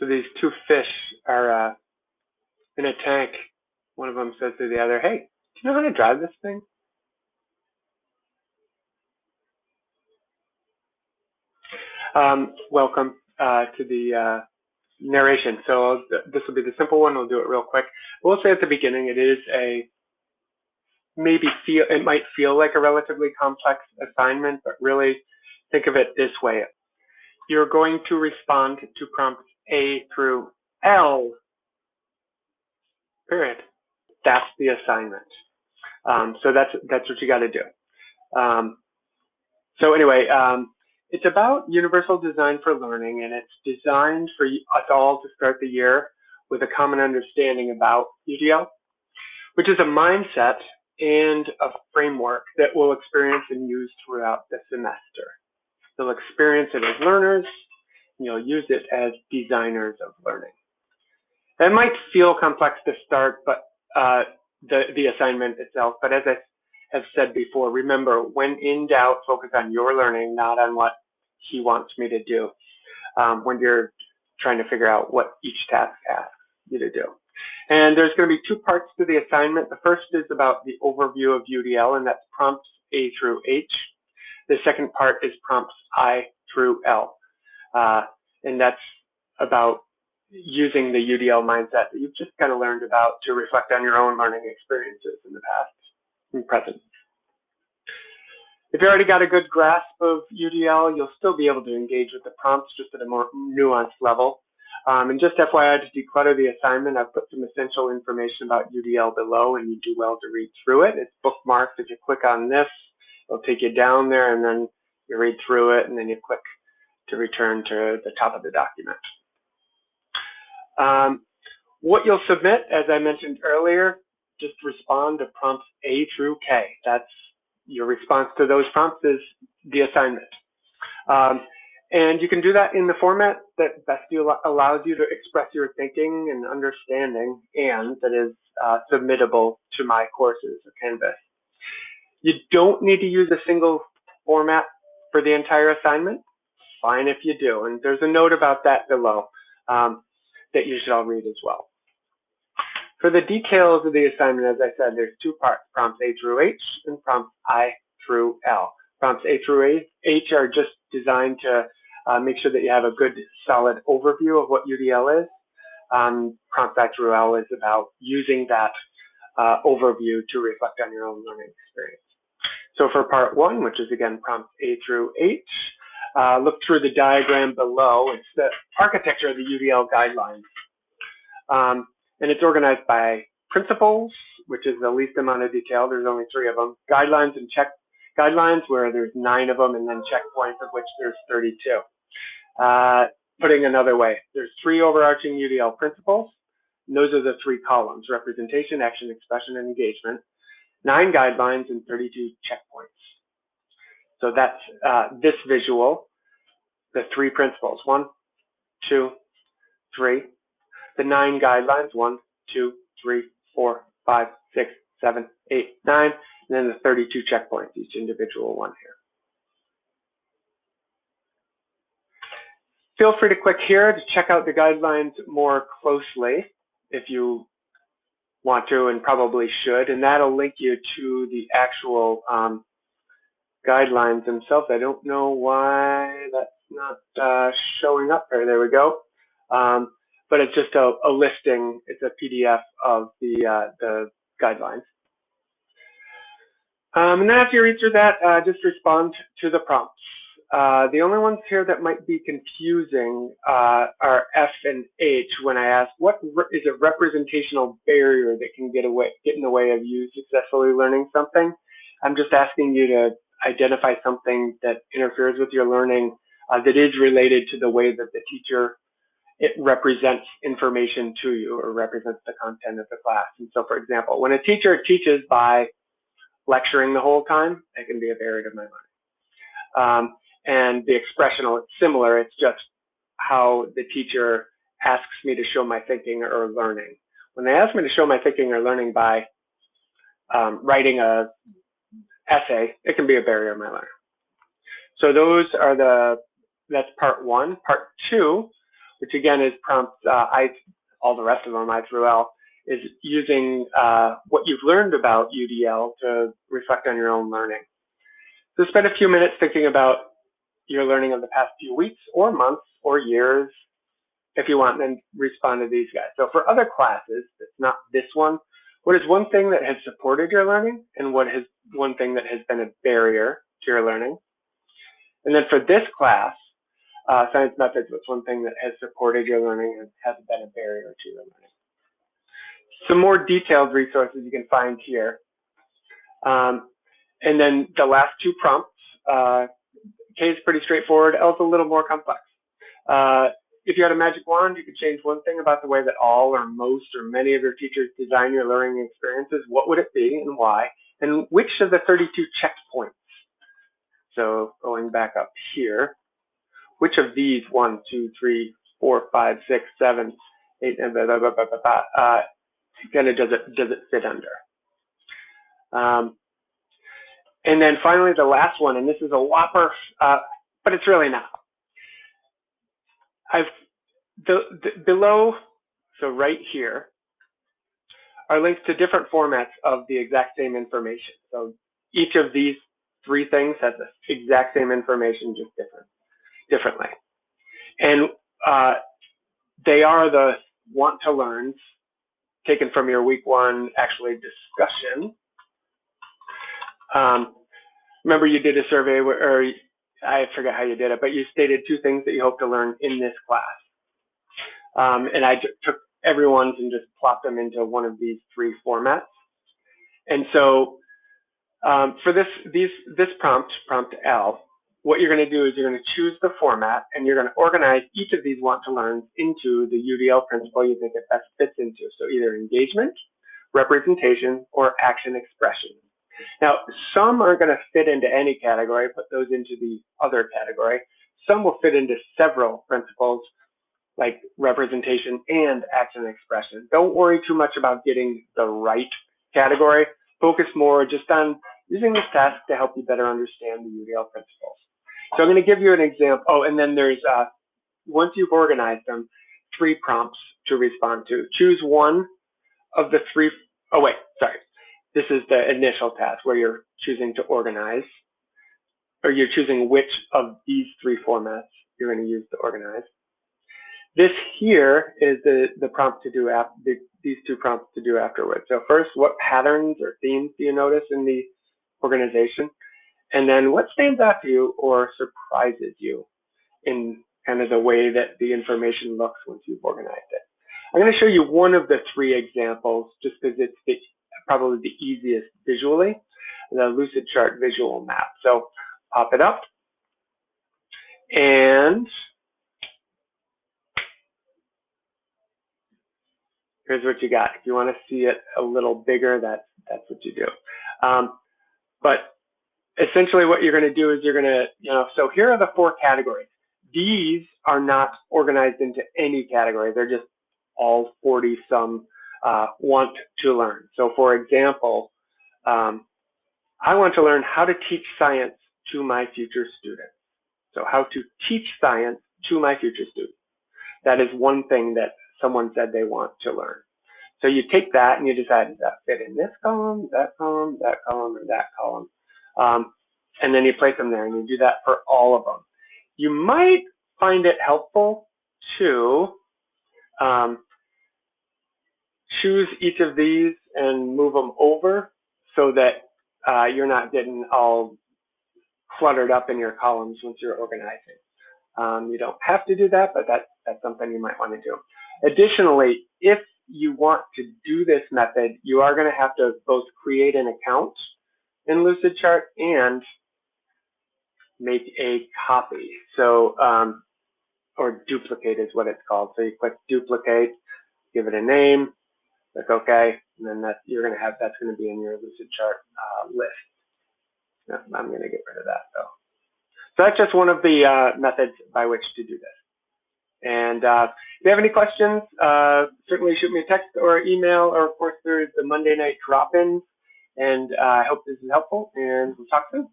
So these two fish are in a tank. One of them says to the other, "Hey, do you know how to drive this thing?" Welcome to the narration. So this will be the simple one. We'll do it real quick. We'll say at the beginning it is it might feel like a relatively complex assignment, but really think of it this way. You're going to respond to prompts A through L, period. That's the assignment. So that's what you got to do. So anyway, it's about universal design for learning, and it's designed for us all to start the year with a common understanding about UDL, which is a mindset and a framework that we'll experience and use throughout the semester. You'll experience it as learners, and you'll use it as designers of learning. That might feel complex to start, but the assignment itself, but as I have said before, remember, when in doubt, focus on your learning, not on what he wants me to do when you're trying to figure out what each task asks you to do. And there's going to be two parts to the assignment. The first is about the overview of UDL, and that's prompts A through H. The second part is prompts I through L, and that's about using the UDL mindset that you've just kind of learned about to reflect on your own learning experiences in the past and present. If you already got a good grasp of UDL, you'll still be able to engage with the prompts just at a more nuanced level. And just FYI, to declutter the assignment, I've put some essential information about UDL below, and you do well to read through it. It's bookmarked. If you click on this, it'll take you down there, and then you read through it, and then you click to return to the top of the document. What you'll submit, as I mentioned earlier, just respond to prompts A through K. That's your response to those prompts is the assignment. And you can do that in the format that best allows you to express your thinking and understanding, and that is submittable to my courses or Canvas. You don't need to use a single format for the entire assignment. Fine if you do. And there's a note about that below that you should all read as well. For the details of the assignment, as I said, there's two parts, prompts A through H and prompts I through L. Prompts A through H are just designed to make sure that you have a good, solid overview of what UDL is. Prompts I through L is about using that overview to reflect on your own learning experience. So for part one, which is again prompts A through H, look through the diagram below. It's the architecture of the UDL guidelines. And it's organized by principles, which is the least amount of detail. There's only 3 of them. Guidelines and check guidelines, where there's 9 of them, and then checkpoints, of which there's 32. Putting another way, there's 3 overarching UDL principles. And those are the 3 columns: representation, action, expression, and engagement. 9 guidelines and 32 checkpoints. So that's this visual, the 3 principles: 1, 2, 3. The 9 guidelines: 1, 2, 3, 4, 5, 6, 7, 8, 9, and then the 32 checkpoints, each individual one here. Feel free to click here to check out the guidelines more closely if you want to, and probably should, and that'll link you to the actual guidelines themselves. I don't know why that's not showing up there. There we go. But it's just a listing. It's a PDF of the guidelines. And then after you read through that, just respond to the prompts. The only ones here that might be confusing are F and H when I ask, what is a representational barrier that can get in the way of you successfully learning something? I'm just asking you to identify something that interferes with your learning that is related to the way that the teacher represents information to you, or represents the content of the class. And so, for example, when a teacher teaches by lecturing the whole time, it can be a barrier to my learning. And the expressional, it's similar. It's just how the teacher asks me to show my thinking or learning. When they ask me to show my thinking or learning by writing a essay, it can be a barrier to my learning. So those are that's part 1. Part 2 which again is prompts, all the rest of them I threw out, is using what you've learned about UDL to reflect on your own learning. So spend a few minutes thinking about your learning of the past few weeks or months or years, if you want, and then respond to these guys. So for other classes, it's not this one, what is one thing that has supported your learning, and what is one thing that has been a barrier to your learning? And then for this class, science methods, what's one thing that has supported your learning and hasn't been a barrier to your learning? Some more detailed resources you can find here. And then the last two prompts, K is pretty straightforward, L is a little more complex. If you had a magic wand, you could change one thing about the way that all or most or many of your teachers design your learning experiences. What would it be and why? And which of the 32 checkpoints? So going back up here, which of these 1, 2, 3, 4, 5, 6, 7, 8, and blah, blah, blah, blah, blah, blah, kind of does it fit under? And then finally, the last one, and this is a whopper, but it's really not. Below, so right here, are links to different formats of the exact same information. So each of these three things has the exact same information, just differently. And they are the want to learns taken from your week 1 actually discussion. Remember you did a survey where, or I forget how you did it, but you stated 2 things that you hope to learn in this class. And I took everyone's and just plopped them into one of these 3 formats. And so for this prompt L, what you're going to do is you're going to choose the format, and you're going to organize each of these want to learns into the UDL principle you think it best fits into. So either engagement, representation, or action expression. Now, some are going to fit into any category, put those into the other category. Some will fit into several principles, like representation and action expression. Don't worry too much about getting the right category. Focus more just on using this task to help you better understand the UDL principles. So I'm going to give you an example. Oh, and then there's, once you've organized them, 3 prompts to respond to. Choose one of the 3, oh wait, sorry. This is the initial task where you're choosing to organize, or you're choosing which of these 3 formats you're going to use to organize. This here is the prompt to do these 2 prompts to do afterwards. So first, what patterns or themes do you notice in the organization? And then what stands out to you or surprises you in kind of the way that the information looks once you've organized it? I'm going to show you one of the 3 examples just because it's probably the easiest visually, the Lucidchart visual map. So pop it up, and here's what you got. If you want to see it a little bigger, that's what you do. But essentially what you're going to do is you're going to, so here are the 4 categories. These are not organized into any category. They're just all 40-some want to learn. So for example, I want to learn how to teach science to my future students. So how to teach science to my future students. That is one thing that someone said they want to learn. So you take that and you decide, does that fit in this column, that column, that column, or that column? And then you place them there, and you do that for all of them. You might find it helpful to choose each of these and move them over so that you're not getting all cluttered up in your columns once you're organizing. You don't have to do that, but that's something you might want to do. Additionally, if you want to do this method, you are going to have to both create an account in Lucidchart and make a copy. So, or duplicate is what it's called. So you click duplicate, give it a name, click OK, and then that's going to be in your Lucidchart list. I'm going to get rid of that though. So that's just one of the methods by which to do this. And if you have any questions, certainly shoot me a text or email, or of course there's the Monday night drop-ins. And I hope this is helpful, and we'll talk soon.